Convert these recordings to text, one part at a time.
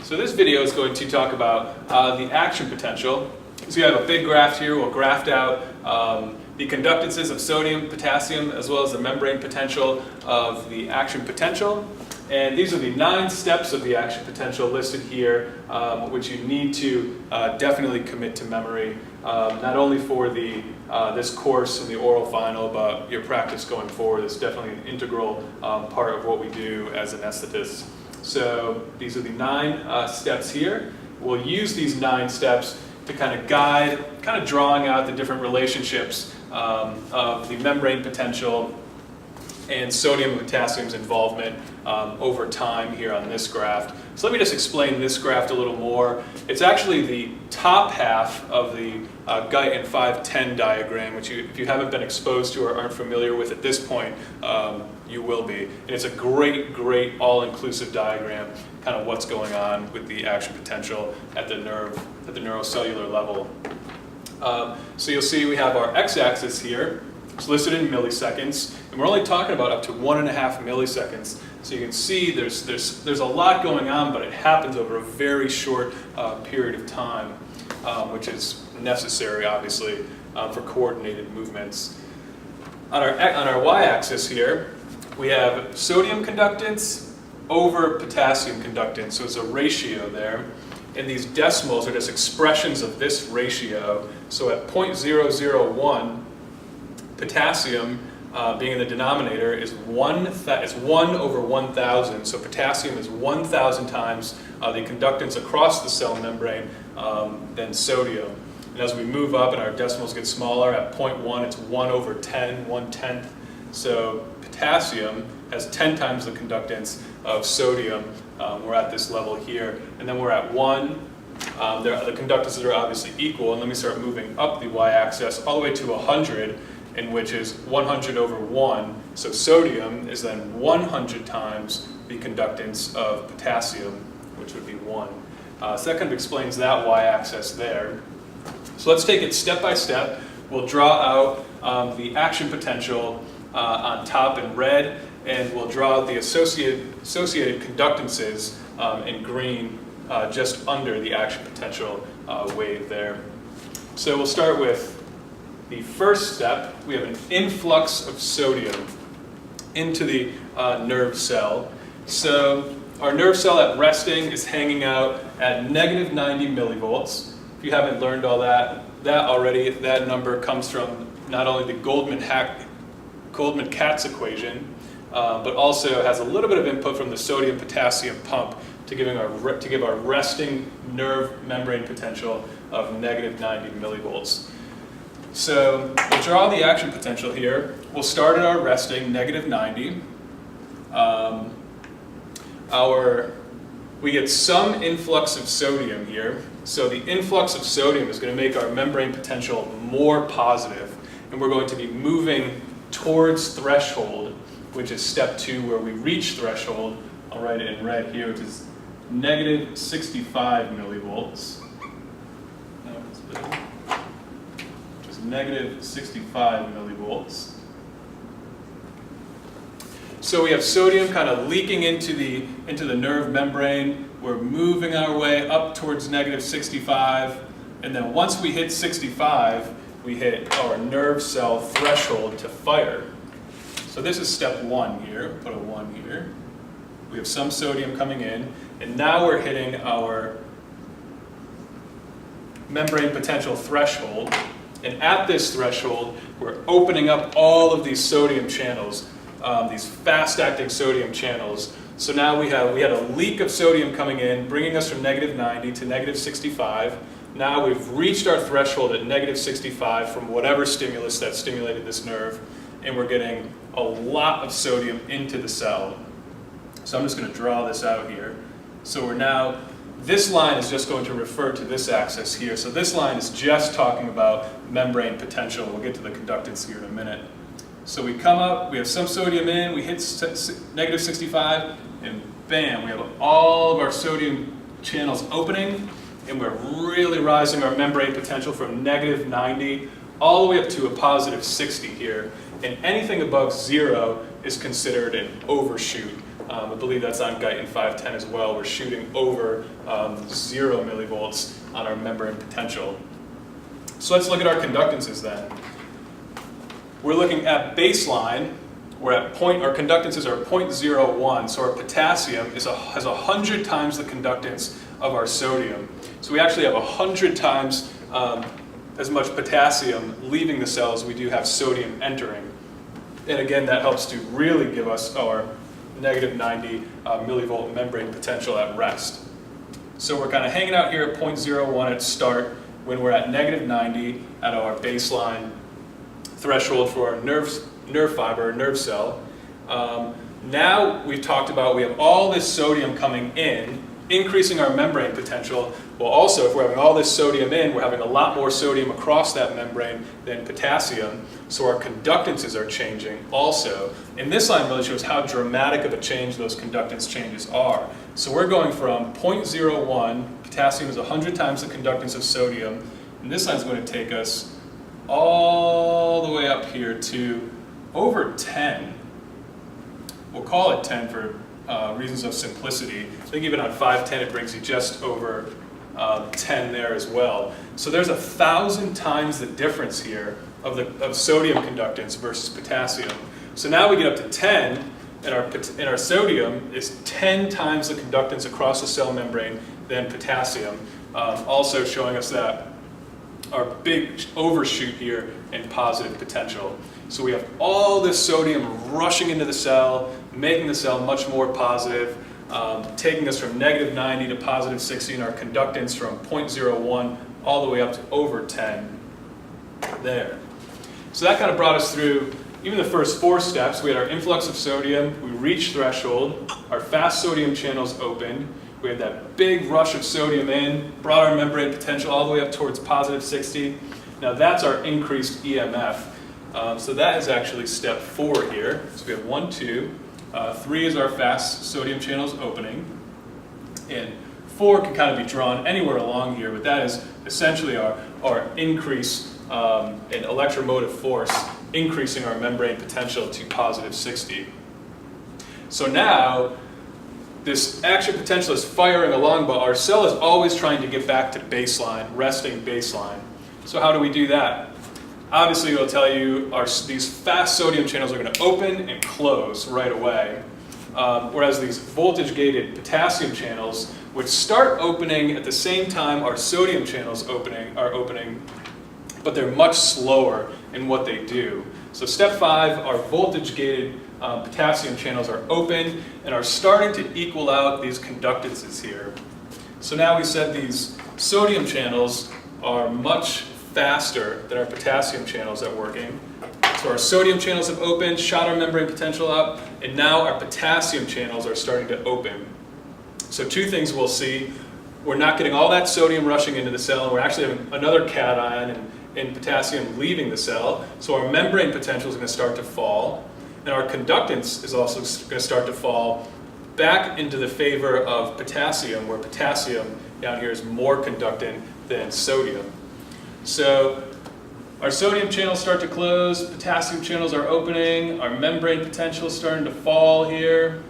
So this video is going to talk about the action potential. So you have a big graph here. We'll graph out the conductances of sodium, potassium, as well as the membrane potential of the action potential. And these are the 9 steps of the action potential listed here, which you need to definitely commit to memory, not only for this course and the oral final, but your practice going forward. It's definitely an integral part of what we do as anesthetists. So these are the 9 steps here. We'll use these 9 steps to kind of guide, kind of drawing out the different relationships of the membrane potential and sodium and potassium's involvement over time here on this graph. So let me just explain this graph a little more. It's actually the top half of the Guyton 510 diagram, which if you haven't been exposed to or aren't familiar with at this point, you will be. And it's a great, great all-inclusive diagram, kind of what's going on with the action potential at the neurocellular level. So you'll see we have our x-axis here. It's listed in milliseconds, and we're only talking about up to 1.5 milliseconds. So you can see there's a lot going on, but it happens over a very short period of time, which is necessary, obviously, for coordinated movements. On our y-axis here, we have sodium conductance over potassium conductance. So it's a ratio there. And these decimals are just expressions of this ratio. So at 0.001, potassium, being in the denominator, is 1 over 1,000. So potassium is 1,000 times the conductance across the cell membrane than sodium. And as we move up and our decimals get smaller, at 0.1 it's 1 over 10, 1/10. So potassium has 10 times the conductance of sodium. We're at this level here. And then we're at 1. The conductances are obviously equal. And let me start moving up the y-axis all the way to 100. In which is 100 over 1. So sodium is then 100 times the conductance of potassium, which would be 1. So that kind of explains that y-axis there. So let's take it step by step. We'll draw out the action potential on top in red, and we'll draw out the associated conductances in green just under the action potential wave there. So we'll start with the first step. We have an influx of sodium into the nerve cell. So our nerve cell at resting is hanging out at negative 90 millivolts. If you haven't learned all that already, that number comes from not only the Goldman-Katz equation, but also has a little bit of input from the sodium-potassium pump to give our resting nerve membrane potential of negative 90 millivolts. So we'll draw the action potential here. We'll start at our resting, negative 90. We get some influx of sodium here. So the influx of sodium is going to make our membrane potential more positive. And we're going to be moving towards threshold, which is step 2, where we reach threshold. I'll write it in red here, which is negative 65 millivolts. Negative 65 millivolts. So we have sodium kind of leaking into the nerve membrane. We're moving our way up towards negative 65, and then once we hit 65, we hit our nerve cell threshold to fire. So this is step 1 here. Put a 1 here. We have some sodium coming in, and now we're hitting our membrane potential threshold. And at this threshold, we're opening up all of these sodium channels, these fast-acting sodium channels. So now we had a leak of sodium coming in, bringing us from negative 90 to negative 65. Now we've reached our threshold at negative 65 from whatever stimulus that stimulated this nerve, and we're getting a lot of sodium into the cell. So I'm just going to draw this out here. So we're now, this line is just going to refer to this axis here. So this line is just talking about membrane potential. We'll get to the conductance here in a minute. So we come up, we have some sodium in, we hit negative 65, and bam, we have all of our sodium channels opening, and we're really rising our membrane potential from negative 90 all the way up to a positive 60 here. And anything above 0 is considered an overshoot. I believe that's on Guyton 510 as well. We're shooting over 0 millivolts on our membrane potential. So let's look at our conductances then. We're looking at baseline. We're at our conductances are 0.01, so our potassium has 100 times the conductance of our sodium. So we actually have 100 times as much potassium leaving the cell as we do have sodium entering. And again, that helps to really give us our negative 90 millivolt membrane potential at rest. So we're kind of hanging out here at 0.01 at start when we're at negative 90 at our baseline threshold for our nerve fiber, nerve cell. Now we've talked about we have all this sodium coming in, increasing our membrane potential. Well, also, if we're having all this sodium in, we're having a lot more sodium across that membrane than potassium, so our conductances are changing also. And this line really shows how dramatic of a change those conductance changes are. So we're going from 0.01, potassium is 100 times the conductance of sodium, and this line is going to take us all the way up here to over 10. We'll call it 10 for reasons of simplicity. I think even on 510 it brings you just over 10 there as well. So there's 1,000 times the difference here of sodium conductance versus potassium. So now we get up to 10, and our sodium is 10 times the conductance across the cell membrane than potassium, also showing us that our big overshoot here in positive potential. So we have all this sodium rushing into the cell, making the cell much more positive, taking us from negative 90 to positive 60, and our conductance from 0.01 all the way up to over 10 there. So that kind of brought us through even the first 4 steps. We had our influx of sodium, we reached threshold, our fast sodium channels opened, we had that big rush of sodium in, brought our membrane potential all the way up towards positive 60. Now that's our increased EMF. So that is actually step 4 here. So we have 1, 2, 3 is our fast sodium channels opening, and 4 can kind of be drawn anywhere along here, but that is essentially our increase in electromotive force, increasing our membrane potential to positive 60. So now, this action potential is firing along, but our cell is always trying to get back to baseline, resting baseline. So how do we do that? Obviously, it'll tell you these fast sodium channels are going to open and close right away, whereas these voltage-gated potassium channels, which start opening at the same time our sodium channels are opening, but they're much slower in what they do. So step 5, our voltage-gated potassium channels are open and are starting to equal out these conductances here. So now we said these sodium channels are much faster than our potassium channels are working. So our sodium channels have opened, shot our membrane potential up, and now our potassium channels are starting to open. So 2 things we'll see. We're not getting all that sodium rushing into the cell, and we're actually having another cation and potassium leaving the cell. So our membrane potential is going to start to fall, and our conductance is also going to start to fall back into the favor of potassium, where potassium down here is more conductant than sodium. So our sodium channels start to close, potassium channels are opening, our membrane potential is starting to fall here.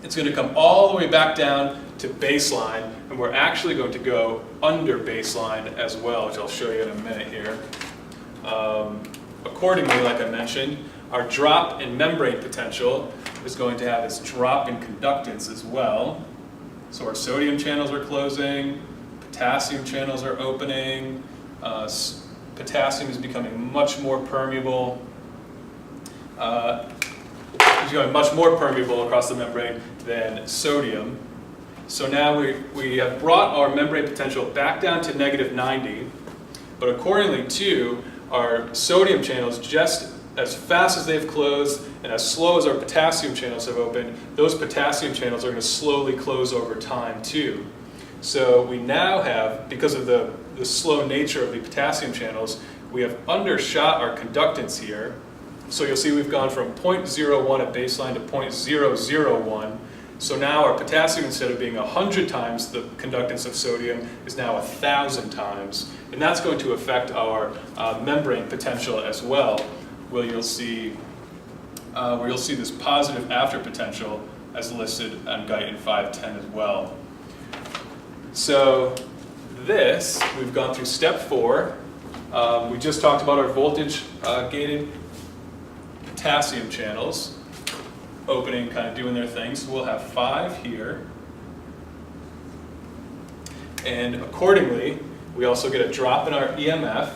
It's going to come all the way back down to baseline, and we're actually going to go under baseline as well, which I'll show you in a minute here. Accordingly, like I mentioned, our drop in membrane potential is going to have its drop in conductance as well. So our sodium channels are closing, potassium channels are opening, potassium is becoming much more permeable. It's becoming much more permeable across the membrane than sodium. So now we have brought our membrane potential back down to negative 90, but accordingly too, our sodium channels, just as fast as they've closed and as slow as our potassium channels have opened, those potassium channels are going to slowly close over time too. So we now have, because of the slow nature of the potassium channels, we have undershot our conductance here. So you'll see we've gone from 0.01 at baseline to 0.001. So now our potassium, instead of being 100 times the conductance of sodium, is now 1,000 times. And that's going to affect our membrane potential as well, where you'll see where you'll see this positive after potential as listed on Guyton 510 as well. So this, we've gone through step 4. We just talked about our voltage gated potassium channels opening, kind of doing their thing. So we'll have 5 here. And accordingly, we also get a drop in our EMF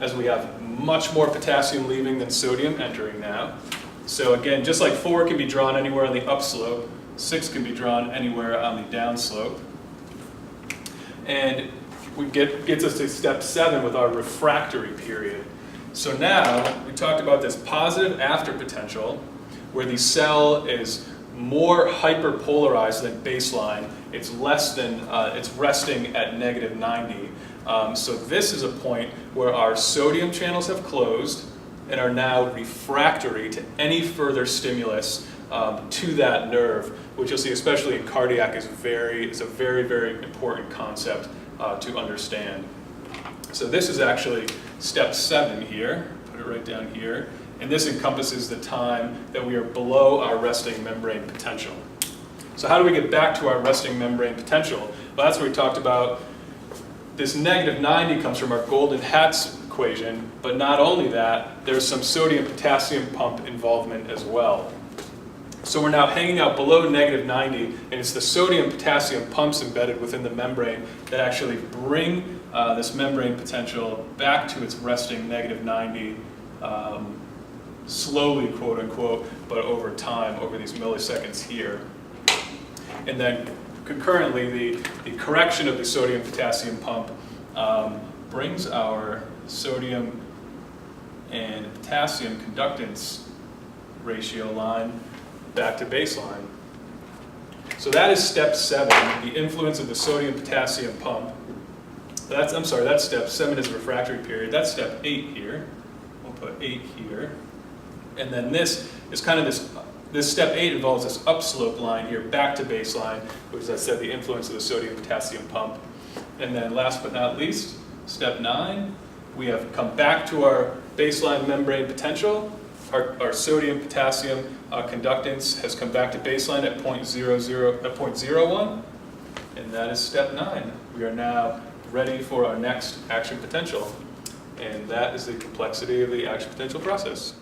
as we have much more potassium leaving than sodium entering now. So again, just like 4 can be drawn anywhere on the upslope, 6 can be drawn anywhere on the downslope. And gets us to step 7 with our refractory period. So now, we talked about this positive after potential, where the cell is more hyperpolarized than baseline. It's less than, it's resting at -90. So this is a point where our sodium channels have closed and are now refractory to any further stimulus to that nerve, which you'll see especially in cardiac is a very, very important concept to understand. So this is actually step 7 here, put it right down here, and this encompasses the time that we are below our resting membrane potential. So how do we get back to our resting membrane potential? Well, that's what we talked about. This -90 comes from our golden hats equation, but not only that, there's some sodium-potassium pump involvement as well. So we're now hanging out below -90, and it's the sodium-potassium pumps embedded within the membrane that actually bring this membrane potential back to its resting -90, slowly, quote unquote, but over time, over these milliseconds here. And then concurrently, the correction of the sodium-potassium pump brings our sodium and potassium conductance ratio line back to baseline. So that is step 7, the influence of the sodium-potassium pump. That's step 7 is refractory period. That's step 8 here. We'll put 8 here. And then this is kind of this step 8 involves this upslope line here back to baseline, which is, as I said, the influence of the sodium-potassium pump. And then last but not least, step 9, we have come back to our baseline membrane potential. Our sodium-potassium conductance has come back to baseline at 0.01, and that is step 9. We are now ready for our next action potential, and that is the complexity of the action potential process.